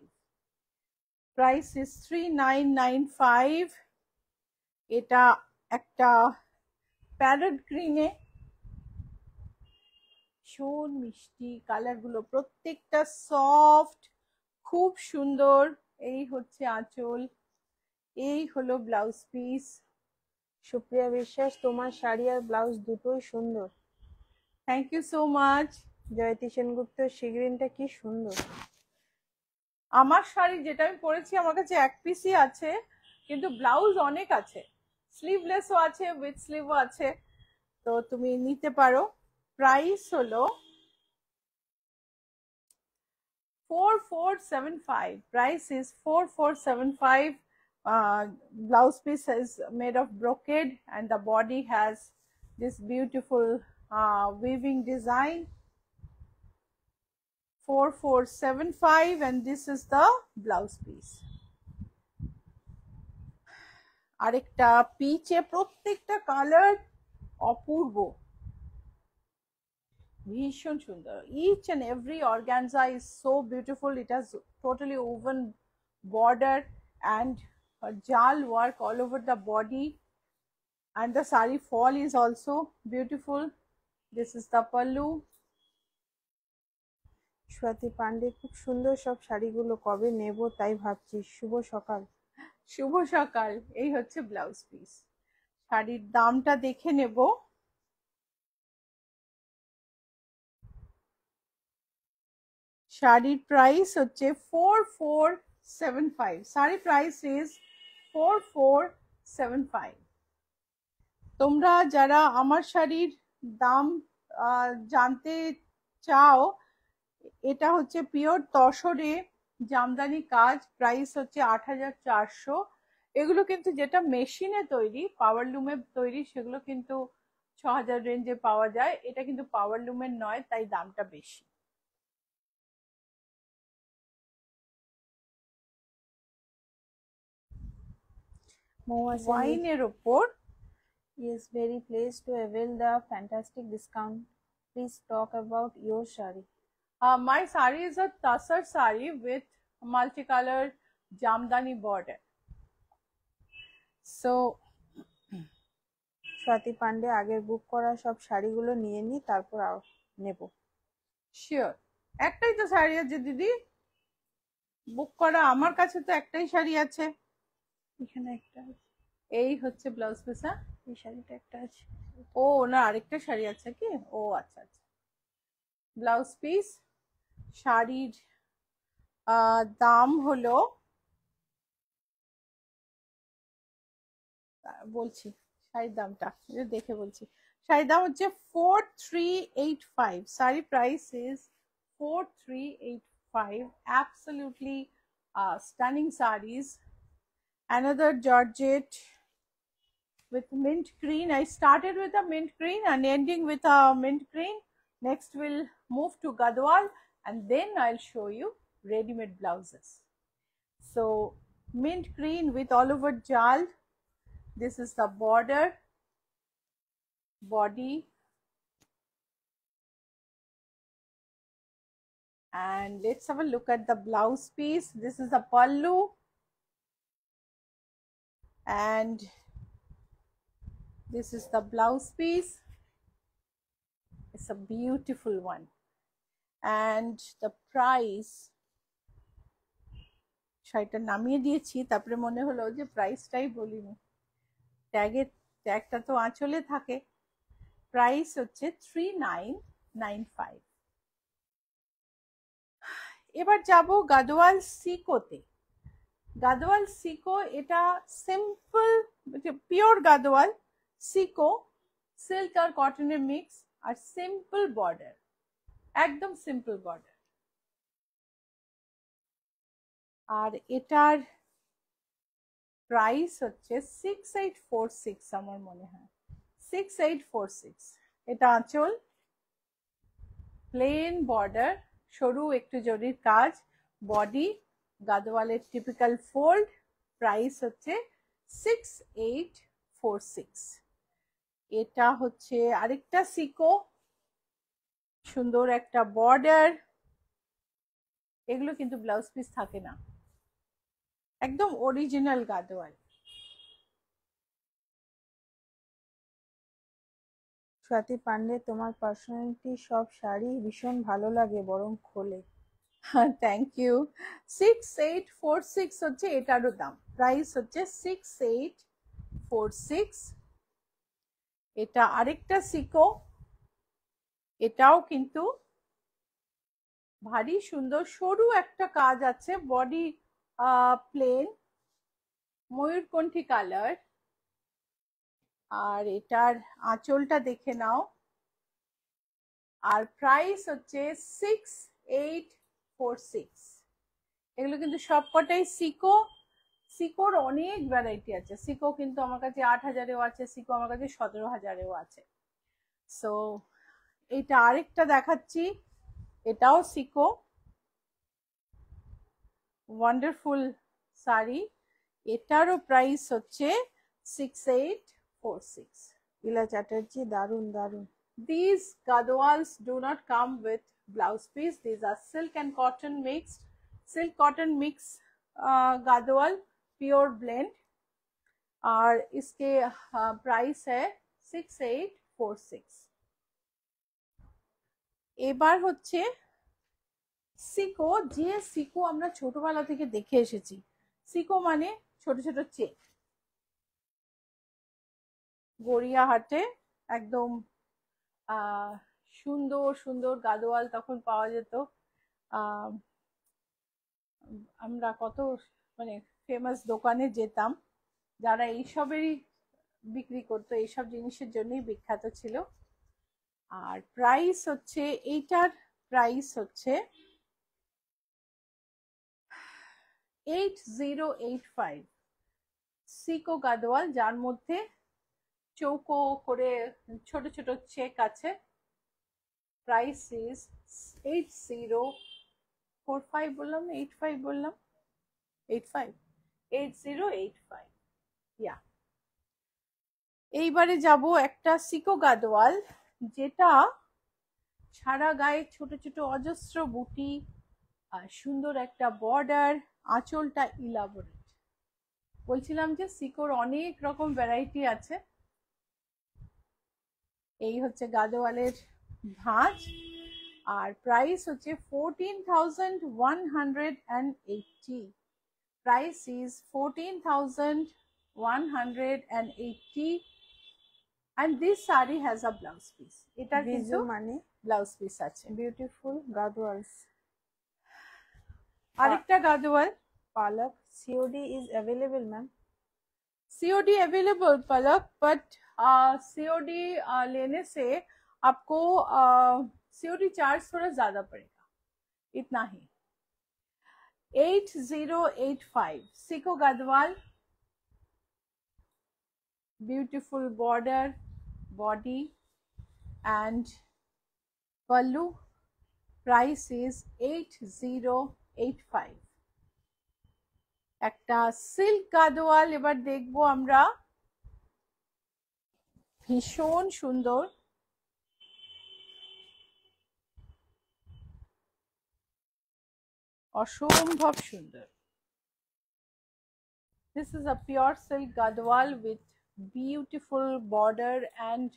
price is 3995। এটা একটা প্যারট গ্রিনে, ভীষণ মিষ্টি কালারগুলো, প্রত্যেকটা সফট, খুব সুন্দর। এই হচ্ছে আঁচল, এই হলো ব্লাউজ পিস। সুপ্রিয়া বিশ্বাস, তোমার শাড়ি আর ব্লাউজ দুটোই সুন্দর। Thank you so much. Joyeeta Sengupta, শিগরিনটা কি সুন্দর। আমার শাড়ি যেটা আমি পরেছি আমার কাছে এক পিসই আছে, কিন্তু ব্লাউজ অনেক আছে, স্লিভলেসও আছে, উইথ স্লিভও আছে, তো তুমি নিতে পারো। প্রাইস হলো 4475, price is 4475. Blouse piece is made of brocade and the body has this beautiful weaving design. 4475, and this is the blouse piece. আরেকটা পিচে, প্রত্যেকটা কালার অপূর্ব, ভীষণ সুন্দর। Each and every organza is so beautiful. It has totally woven border and jal work all over the body, and the sari fall is also beautiful. This is the pallu. Swati Pandey, খুব সুন্দর সব শাড়িগুলো, কবে নেব তাই ভাবছি। শুভ সকাল। শুভ সকাল। এই হচ্ছে ব্লাউজ পিস। শাড়ির দামটা দেখে নেব। শাড়ির প্রাইস হচ্ছে 4475। Sari price is 4475। তোমরা যারা আমার শাড়ির দাম জানতে চাও, এটা হচ্ছে পিওর তসরে জামদানি কাজ, প্রাইস হচ্ছে 8400। এগুলো কিন্তু যেটা মেশিনে তৈরি, পাওয়ার লুমে তৈরি, সেগুলো কিন্তু 6000 রেঞ্জে পাওয়া যায়। এটা কিন্তু পাওয়ার লুমের নয়, তাই দামটা বেশি। ওয়াইনের ওপর। Yes, very pleased to avail the fantastic discount. Please talk about your sari. My sari is a tassar sari with multicolored jamdani border. So Swati Pandey, আগের বুক করা সব শাড়িগুলো নিয়ে নি, তারপর নেব। শিওর। একটাই তো শাড়ি আছে দিদি বুক করা, আমার কাছে তো একটাই শাড়ি আছে। এখানে একটা আছে, এই হচ্ছে ব্লাউজ পিস। এই শাড়িটা একটা আছে। ও না, আরেকটা শাড়ি আছে কি? ও আচ্ছা আচ্ছা। Blouse piece. শাড়ির দাম হলো, বলছি শাড়ির দামটা দেখে বলছি। শাড়ির দাম হচ্ছে 4385। Sari price is 4385। Absolutely stunning sarees. Another georgette with mint green. I started with a mint green and ending with a mint green. Next we'll move to Gadwal and then I'll show you ready-made blouses. So mint green with all over jal. This is the border, body, and let's have a look at the blouse piece. This is the pallu, and this is the blouse piece. It's a beautiful one, and the price, শাড়িটা নামিয়ে দিয়েছি, তারপরে মনে হলো যে প্রাইসটাই বলিনি। ট্যাগটা তো আঁচলে থাকে। প্রাইস হচ্ছে 3995। এবার যাব গাদোয়াল সিকোতে। গাদোয়াল সিকো, এটা সিম্পল পিওর গাদোয়াল সিকো, সিল্ক আর কটনের মিক্স, আর সিম্পল বর্ডার, একদম সিম্পল বর্ডার। আর এটার প্রাইস হচ্ছে 6846 আমার মনে হয়, 6846। এটা আঁচল, প্লেন বর্ডার, সরু একটু জরির কাজ, বডি গাদোয়ালের টিপিক্যাল ফোল্ড, প্রাইস হচ্ছে 6846। এটা হচ্ছে আরেকটা সিকো, সুন্দর একটা বর্ডার, এগুলো কিন্তু ব্লাউজ পিস থাকে না, একদম অরিজিনাল গাদোয়াল। স্বাতি পান্ডে, তোমার পার্সোনালিটি সব শাড়ি ভীষণ ভালো লাগে, বরং খোলে। Thank you. 6846 হচ্ছে এটারও দাম, প্রাইস হচ্ছে 6846। এটা আরেকটা সিকো, এটাও কিন্তু ভারী সুন্দর, সরু একটা কাজ আছে, বডি প্লেন, ময়ূরকণ্ঠী কালার। আর এটার আঁচলটা দেখে নাও, আর প্রাইস হচ্ছে 6846। এগুলো কিন্তু সবকটাই সিকো, সিকোর অনেক ভ্যারাইটি আছে, সিকো কিন্তু আমার কাছে 8000-এও আছে, সিকো আমার কাছে 17000-এও আছে। সো এটা আরেকটা দেখাচ্ছি, এটাও সিকো, ওয়ান্ডারফুল শাড়ি, এটারও প্রাইস হচ্ছে 6846। ইলা চ্যাটার্জি, দারুণ দারুণ। These gadwals do not come with blouse piece. These are silk and cotton mixed, silk cotton mix gadwal, pure blend। और इसके प्राइस है 6846। এবার হচ্ছে সিকো, যে সিকো আমরা ছোটবেলা থেকে দেখে এসেছি, সিকো মানে ছোট ছোট চেক, গড়িয়াহাটে একদম সুন্দর সুন্দর গাদোয়াল তখন পাওয়া যেত। আমরা কত মানে ফেমাস দোকানে যেতাম, যারা এইসবেরই বিক্রি করতো, এইসব জিনিসের জন্যই বিখ্যাত ছিল। আর প্রাইস হচ্ছে, এইটার প্রাইস হচ্ছে 8085। সিকো গাদোয়াল, যার মধ্যে চৌকো করে ছোট ছোট চেক আছে, প্রাইস ইজ 8045 বললাম, 85 বললাম, 85, 8085। ইয়া, এইবারে যাব একটা সিকো গাদোয়াল, যেটা সারা গায়ে ছোট ছোট অজস্র বুটি, আর সুন্দর একটা বর্ডার, আঁচলটা ইলাবোরেট। বলছিলাম যে সিকোর অনেক রকম ভ্যারাইটি আছে। এই হচ্ছে গাদোয়ালের ভাঁজ, আর প্রাইস হচ্ছে 14,180। Price is 14,180। and this saree has a blouse piece। এটা কিন্তু মানে ব্লাউজ পিস আছে। বিউটিফুল গাদোয়ালস। আরেকটা Gadwal, Palak, COD is available ma'am. COD available Palak, but COD लेने से आपको सीओडी चार्ज थोड़ा ज्यादा पड़ेगा, इतना ही। 8085 सिको Gadwal, beautiful border, body and pallu, price is 8085। একটা সিল্ক গাদোয়াল এবার দেখবো আমরা, ভীষণ সুন্দর, অসম্ভব সুন্দর। This is a pure silk gadwal with beautiful border and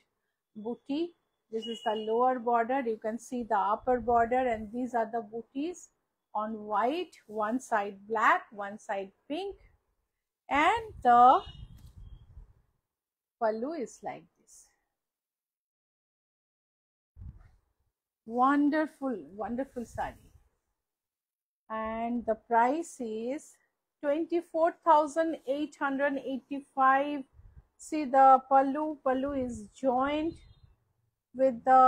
booty. This is the lower border, you can see the upper border, and these are the booties on white, one side black, one side pink, and the pallu is like this. Wonderful, wonderful saree, and the price is 24,885. See the pallu is joined with the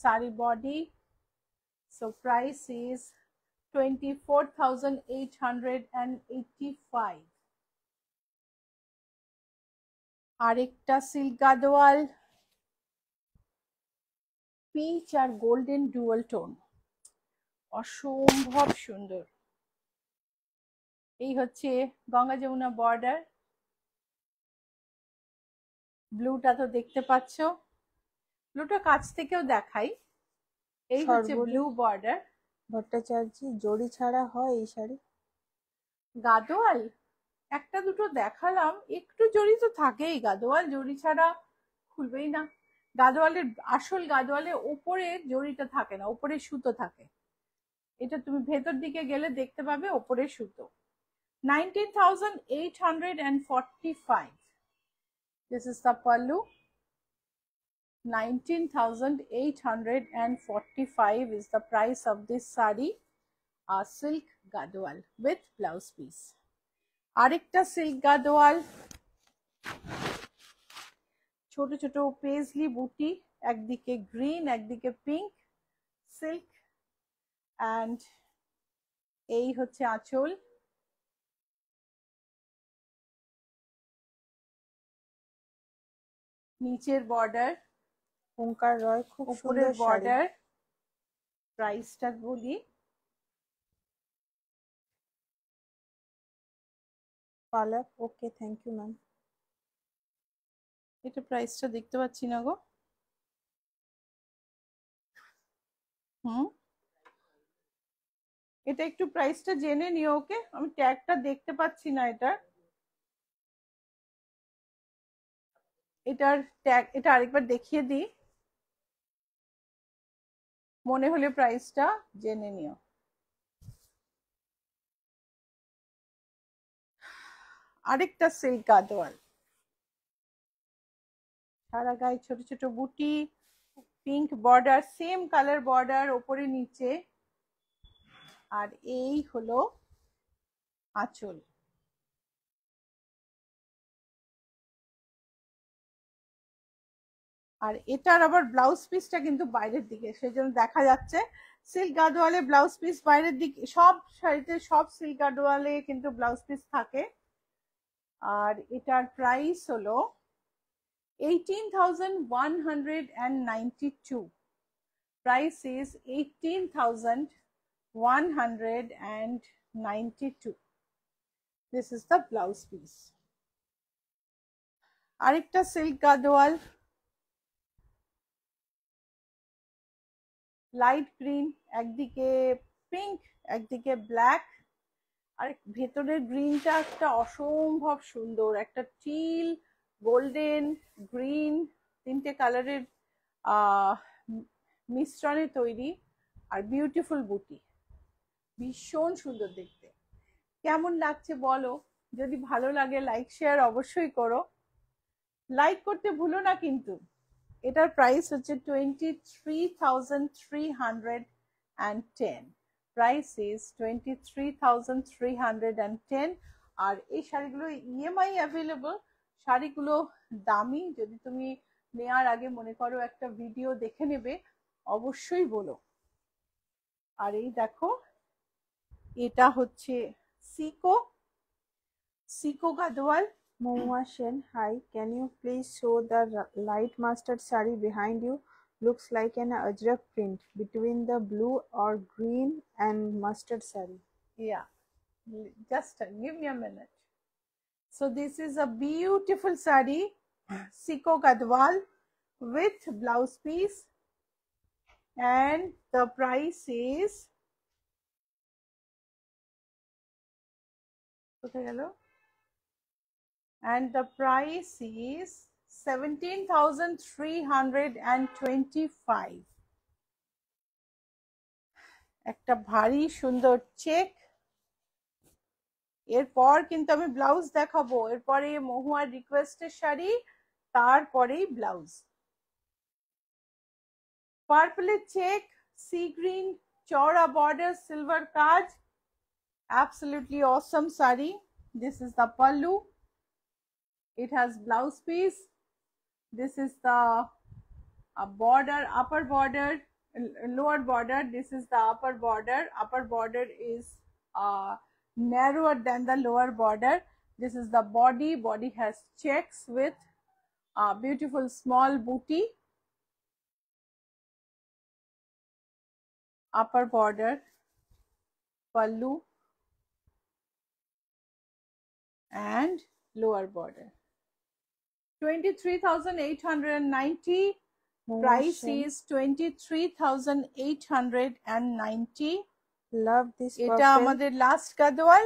sari body. So price is 24,885. আরেকটা silk Gadwal, pitch আর golden dual tone, অসম্ভব সুন্দর। এই হচ্ছে Ganga Jamuna border, ব্লুটা তো দেখতে পাচ্ছ, ব্লুটা কাছ থেকেও দেখাই। এই হচ্ছে ব্লু বর্ডার। ভট্টাচার্য, জড়ি ছাড়া হয় এই শাড়ি? গাদোয়াল একটা দুটো দেখালাম, একটু জড়ি তো থাকেই, গাদোয়াল জড়ি ছাড়া খুলবেই না। গাদোয়ালের আসল গাদোয়ালের ওপরে জড়িটা থাকে না, ওপরে সুতো থাকে। এটা তুমি ভেতর দিকে গেলে দেখতে পাবে ওপরে সুতো। 19,845. This is the pallu. 19,845 is the price of this sari, a silk gadwal with blouse piece. আরেকটা সিল্ক গাদোয়াল, ছোট ছোট পেজলি বুটি, একদিকে গ্রিন একদিকে পিঙ্ক, সিল্ক। অ্যান্ড এই হচ্ছে আঁচল। নিচের বর্ডার ওঙ্কার রয়, খুব উপরের সুন্দর বর্ডার। প্রাইসটা বলি, পালক। ওকে, থ্যাংক ইউ ম্যাম। এটা প্রাইসটা দেখতে পাচ্ছি না গো। এটা একটু প্রাইসটা জেনে নিও। ওকে, আমি ট্যাগটা দেখতে পাচ্ছি না এটার। এটার ট্যাগ, এটা আরেকবার দেখিয়ে দিই, মনে হলে প্রাইসটা জেনে নিও। আরেকটা সিল্ক গাদোয়াল, সারা গায়ে ছোট ছোট বুটি, pink border, same colour border ওপরে নিচে। আর এই হলো আঁচল। আর এটার আবার ব্লাউজ পিসটা কিন্তু বাইরের দিকে, সেজন্য দেখা যাচ্ছে। সিল্ক গাদোয়ালে ব্লাউজ পিস বাইরের দিকে, সব শাড়িতে সব সিল্ক গাদোয়ালে কিন্তু ব্লাউজ পিস থাকে। আর এটার প্রাইস হলো 18,192. Price is 18,192. This is the blouse piece. আরেকটা সিল্ক গাদোয়াল, লাইট গ্রিন, একদিকে পিঙ্ক একদিকে ব্ল্যাক, আর ভেতরের গ্রিনটা একটা অসম্ভব সুন্দর, একটা টিল গোল্ডেন গ্রিন, তিনটে কালারের মিশ্রণে তৈরি। আর বিউটিফুল বুটি, ভীষণ সুন্দর দেখতে। কেমন লাগছে বলো, যদি ভালো লাগে লাইক শেয়ার অবশ্যই করো, লাইক করতে ভুলো না কিন্তু। এটার প্রাইস হচ্ছে 23,310. Price is 23,310। আর এই শাড়িগুলো ইএমআই অ্যাভেলেবল। শাড়িগুলো দামি, যদি তুমি নেওয়ার আগে মনে করো একটা ভিডিও দেখে নেবে, অবশ্যই বলো। আর এই দেখো, এটা হচ্ছে সিকো Gadwal. Mohua Sen, hi. Can you please show the light mustard sari behind you? Looks like an ajrak print between the blue or green and mustard sari. Yeah, just give me a minute. So this is a beautiful sari, Siko Gadwal with blouse piece, and the price is, and the price is 17,325. একটা ভারী সুন্দর check. এরপর কিন্তু আমি blouse দেখাবো, এরপরে মহুয়ার রিকোয়েস্টের শাড়ি, তারপরেই ব্লাউজ। পার্পলের চেক, সি গ্রিন, চওড়া বর্ডার, সিলভার কাজ, Absolutely awesome sari. This is the pallu. It has blouse piece. This is the border, upper border, lower border. This is the upper border. Upper border is narrower than the lower border. This is the body. Body has checks with beautiful small booty. Upper border, pallu, and lower border. 23,890. Price is 23,890. Love this এটা আমাদের last Gadwal.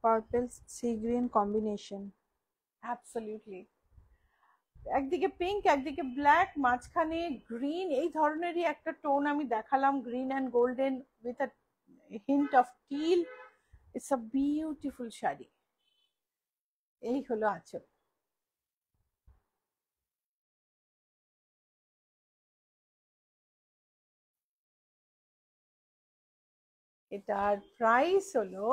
purple sea green combination. Absolutely. একদিকে pink একদিকে black মাঝখানে green, এই ধরনেরই একটা tone আমি দেখালাম, green and golden with a hint of till. It's a beautiful sari. এই হলো আঁচল। এটার প্রাইস হলো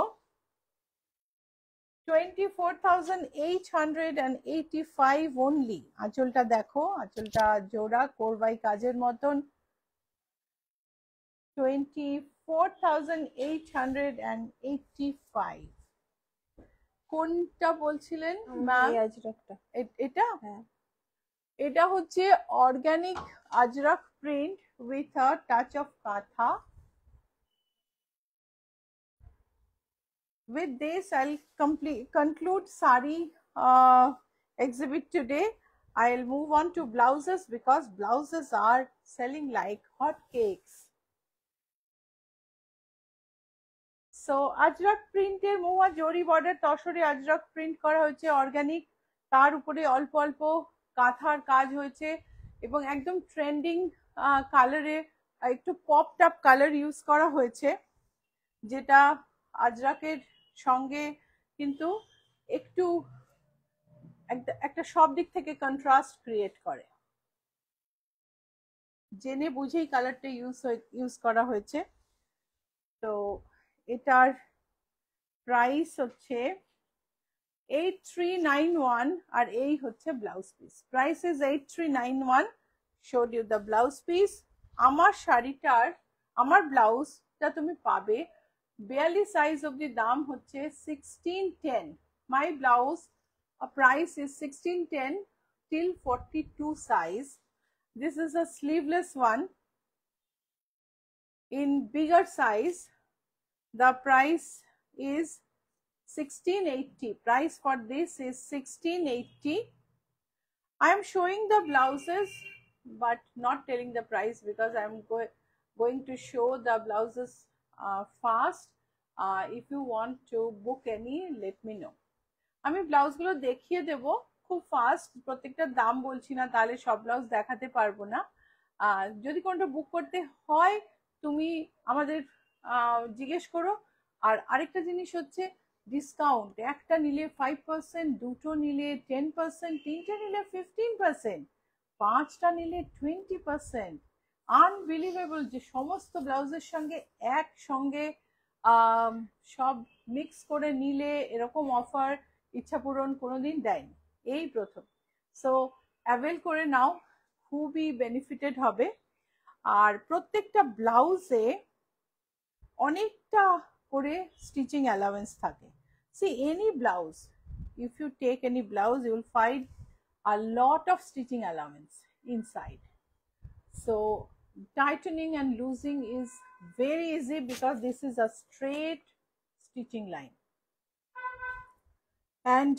24,885 only. আঁচলটা দেখো, আঁচলটা জোড়া কোরবাই কাজের মতন। 24,885। কোনটা বলছিলেন ম্যাম? এটা এটা হচ্ছে organic Ajrak print with a touch of কাঁথা। With this, I'll conclude sari exhibit today. I'll move on to blouses because blouses are selling like hot cakes. So ajrak print er moha jori border তসরে ajrak print করা হয়েছে organic, তার উপরে অল্প অল্প কাঁথার কাজ হয়েছে এবং একদম ট্রেন্ডিং কালারে একটু পপড আপ কালার ইউজ করা হয়েছে, যেটা আজরাকের সঙ্গে কিন্তু একটু একটা সব দিক থেকে কন্ট্রাস্ট ক্রিয়েট করে। জেনে বুঝেই কালারটা ইউজ করা হয়েছে। তো এটার প্রাইস হচ্ছে 8391 আর এই হচ্ছে blouse piece. Price is 8391। Showed you the blouse piece. আমার শাড়িটার আমার ব্লাউজটা তুমি পাবে 42 সাইজ অবধি, দাম হচ্ছে 1610। মাই blouse price is 1610 till 42 size. This is a sleeveless one in bigger size. The price is 1680. Price for this is 1680. I am showing the blouses but not telling the price because I am going to show the blouses fast. If you want to book any, let me know. আমি ব্লাউজগুলো দেখিয়ে দেব খুব fast, প্রত্যেকটার দাম বলছি না, তাহলে সব blouse দেখাতে পারবো না। যদি কোনটা বুক করতে হয় তুমি আমাদের জিজ্ঞেস করো। আর আরেকটা জিনিস হচ্ছে ডিসকাউন্ট, একটা নিলে 5%, দুটো নিলে 10%, তিনটে নিলে 15%, পাঁচটা নিলে 20%। আনবিলিভেবল যে সমস্ত ব্লাউজের সঙ্গে একসঙ্গে সব মিক্স করে নিলে এরকম অফার ইচ্ছা পূরণ কোনোদিন দেয়নি, এই প্রথম। সো অ্যাভেল করে নাও, খুবই বেনিফিটেড হবে। আর প্রত্যেকটা ব্লাউজে অনেকটা করে স্টিচিং অ্যালাউয়েন্স থাকে। See any blouse, if you take any blouse you will find a lot of stitching allowance inside. So tightening and losing is very easy because this is a straight stitching line. And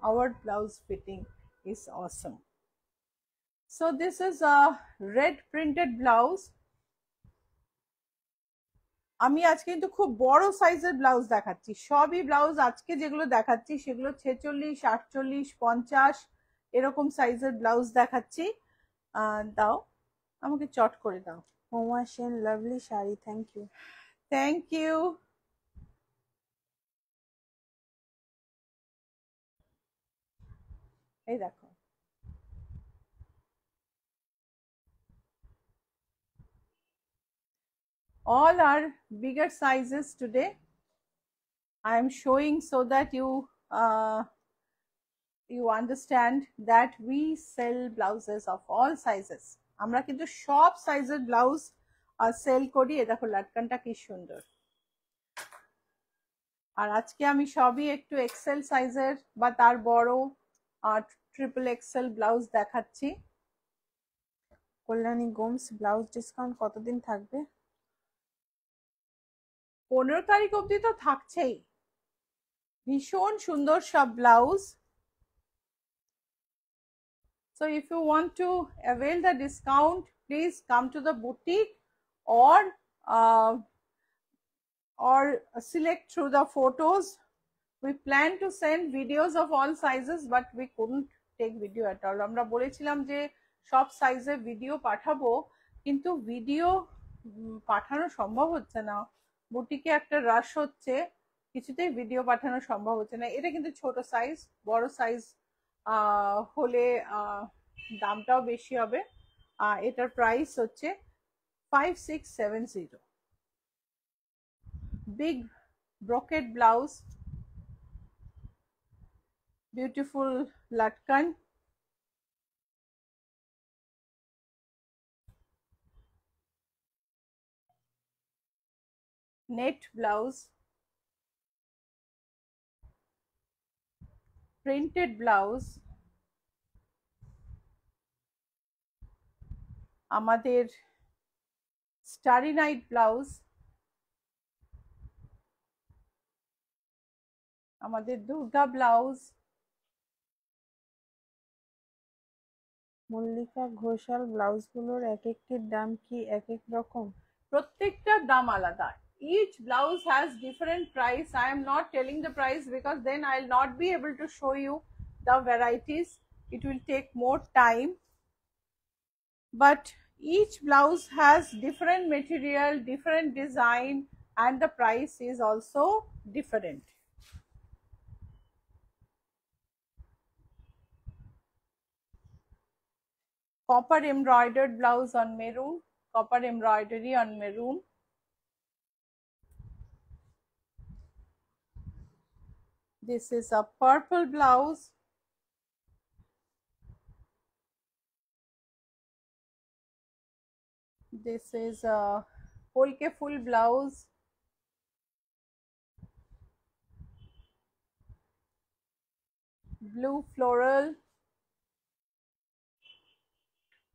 our blouse fitting is awesome. So this is a red printed blouse. আমি আজকে কিন্তু খুব বড় সাইজের blouse দেখাচ্ছি। সবই blouse আজকে যেগুলো দেখাচ্ছি সেগুলো 46, 48, 50 এরকম সাইজের ব্লাউজ দেখাচ্ছি। দাও আমাকে চট করে দাও। Oma Sen, lovely শাড়ি, থ্যাংক ইউ। Thank you. এই দেখো, all are bigger sizes today. I am showing so that you understand that we sell blouses of all sizes. আমরা কিন্তু সব সাইজের ব্লাউজ সেল করি। এ দেখো লাটকানটা কি সুন্দর। আর আজকে আমি সবই একটু এক্সেল সাইজের বা তার বড় ট্রিপল এক্সেল ব্লাউজ দেখাচ্ছি। কল্যাণী গোমস ব্লাউজ ডিসকাউন্ট কতদিন থাকবে? 15 তারিখ অবধি তো থাকছেই। ভীষণ সুন্দর সব blouse. So if you want to avail the discount, please come to the boutique or select through the photos. We plan to send videos of all sizes, but we couldn't take video at all. আমরা বলেছিলাম যে সব সাইজে video পাঠাবো, কিন্তু video পাঠানো সম্ভব হচ্ছে না। বুটিকে একটা রাশ হচ্ছে, কিছুতেই ভিডিও পাঠানো সম্ভব হচ্ছে না। এটা কিন্তু ছোট সাইজ, বড় সাইজ হলে দামটাও বেশি হবে। এটার প্রাইস হচ্ছে 5670। Big brocade blouse, beautiful latkan, net blouse, printed blouse, আমাদের starry night blouse, আমাদের দুর্গা ব্লাউজ, মল্লিকা ঘোষাল ব্লাউজগুলোর এক একটির দাম কি এক এক রকম? প্রত্যেকটার দাম আলাদা। Each blouse has different price. I am not telling the price because then I'll not be able to show you the varieties. It will take more time. But each blouse has different material, different design, and the price is also different. Copper embroidered blouse on maroon, copper embroidery on maroon. This is a purple blouse. This is a polke full blouse. Blue floral.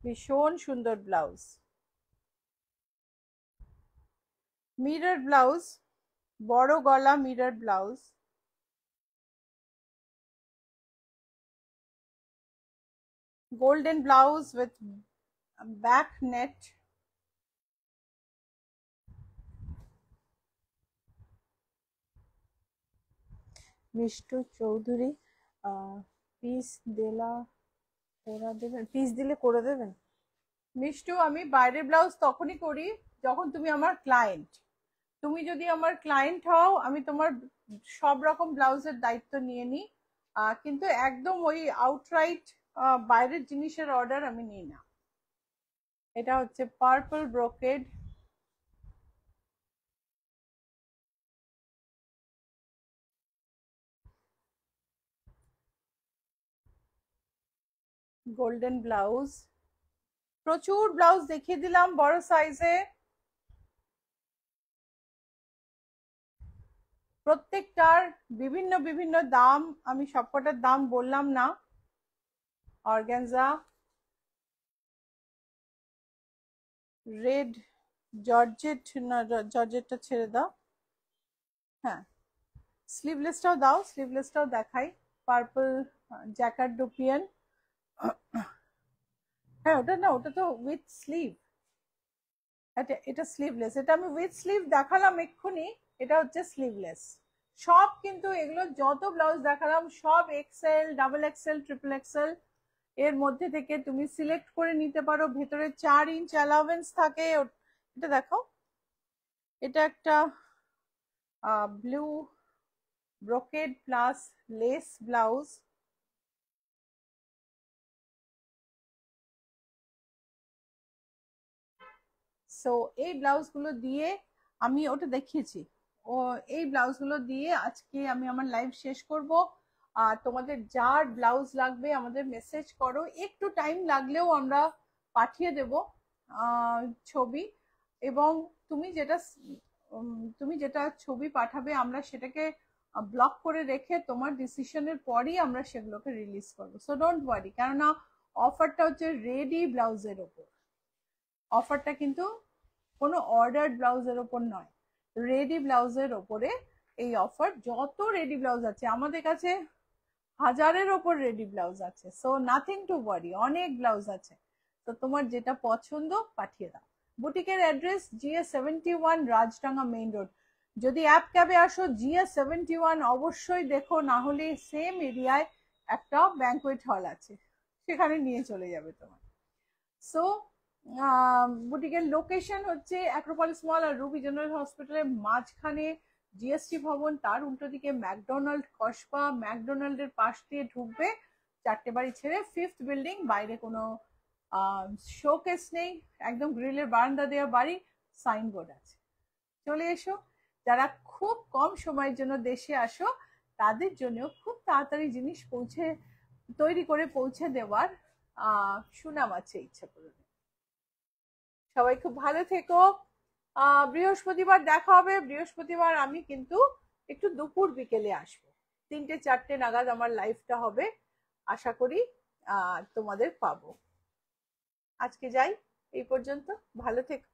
ভীষণ সুন্দর blouse. Mirror blouse, বড় গলা mirror blouse. Golden blouse with back net. Mishtu Chowdhury, piece দিলা করে দেবেন? Piece দিলে করে দেবেন? মিষ্টু, আমি বাইরের ব্লাউজ তখনই করি যখন তুমি আমার ক্লায়েন্ট। তুমি যদি আমার ক্লায়েন্ট হও, আমি তোমার সব রকম ব্লাউজের দায়িত্ব নিয়ে নিই, কিন্তু একদম ওই আউটরাইট বাইরের জিনিসের অর্ডার আমি নিই না। এটা হচ্ছে পার্পল ব্রোকেড, গোল্ডেন ব্লাউজ। প্রচুর ব্লাউজ দেখিয়ে দিলাম বড় সাইজে। প্রত্যেকটার বিভিন্ন বিভিন্ন দাম, আমি সবকটার দাম বললাম না। অর্গানজা, রেড জর্জেট, না জর্জেটটা ছেড়ে দাও। হ্যাঁ, স্লিভলেসটাও দাও, স্লিভলেসটাও দেখাই। Purple jacquard dupion. হ্যাঁ, ওটা না, ওটা তো উইথ স্লিভ। এটা স্লিভলেস, এটা আমি উইথ স্লিভ দেখালাম এক্ষুনি, এটা হচ্ছে স্লিভলেস। সব কিন্তু এগুলো যত ব্লাউজ দেখালাম সব XL, double XL, triple XL এর মধ্যে থেকে তুমি সিলেক্ট করে নিতে পারো। ভেতরে 4 ইঞ্চ অ্যালাউন্স থাকে। এটা দেখো, এটা একটা blue brocade plus less blouse. So এই ব্লাউজগুলো দিয়ে আমি ওটা দেখিয়েছি, ও এই ব্লাউজগুলো দিয়ে আজকে আমি আমার লাইভ শেষ করব। আর তোমাদের যার ব্লাউজ লাগবে আমাদের মেসেজ করো, একটু টাইম লাগলেও আমরা পাঠিয়ে দেব ছবি। এবং তুমি যেটা ছবি পাঠাবে আমরা সেটাকে ব্লক করে রেখে তোমার ডিসিশনের পরই আমরা সেগুলোকে রিলিজ করবো। সো ডোন্ট ওয়ারি, কেননা অফারটা হচ্ছে রেডি ব্লাউজের ওপর, অফারটা কিন্তু কোনো অর্ডার ব্লাউজের ওপর নয়, রেডি ব্লাউজের ওপরে এই অফার। যত রেডি ব্লাউজ আছে আমাদের কাছে, হাজারের ওপর রেডি ব্লাউজ আছে, সো নাথিং টু ওয়ারি, অনেক ব্লাউজ আছে। তো তোমার যেটা পছন্দ পাঠিয়ে দাও। বুটিকের address GS71 Rajdanga main road. যদি অ্যাপ ক্যাবে আসো GS71 অবশ্যই দেখো, না হলে সেম এরিয়ায় একটা ব্যাংকুয়েট হল আছে, সেখানে নিয়ে চলে যাবে তোমার। সো বুটিকের লোকেশন হচ্ছে অ্যাক্রোপলিস মল আর রুবি জেনারেল হসপিটালের মাঝখানে জিএসটি ভবন, তার উল্টো দিকে ম্যাকডোনাল্ড কসবা, ম্যাকডোনাল্ডের পাশ দিয়ে ঢুকবে 4টে বাড়ি ছেড়ে, 5th বিল্ডিং, বাইরে কোনো শোকেস নেই, একদম গ্রিলের বারান্দা দেওয়া বাড়ি, সাইনবোর্ড আছে। চলে এসো। যারা খুব কম সময়ের জন্য দেশে আসো তাদের জন্য খুব তাড়াতাড়ি জিনিস তৈরি করে পৌঁছে দেওয়ার সুনাম আছে ইচ্ছাপুরনে। সবাই খুব ভালো থেকো। বৃহস্পতিবার দেখা হবে। বৃহস্পতিবার আমি কিন্তু একটু দুপুর বিকেলে আসবো, 3টে-4টে নাগাদ আমার লাইভটা হবে, আশা করি তোমাদের পাবো। আজকে যাই, এই পর্যন্ত, ভালো থেকো।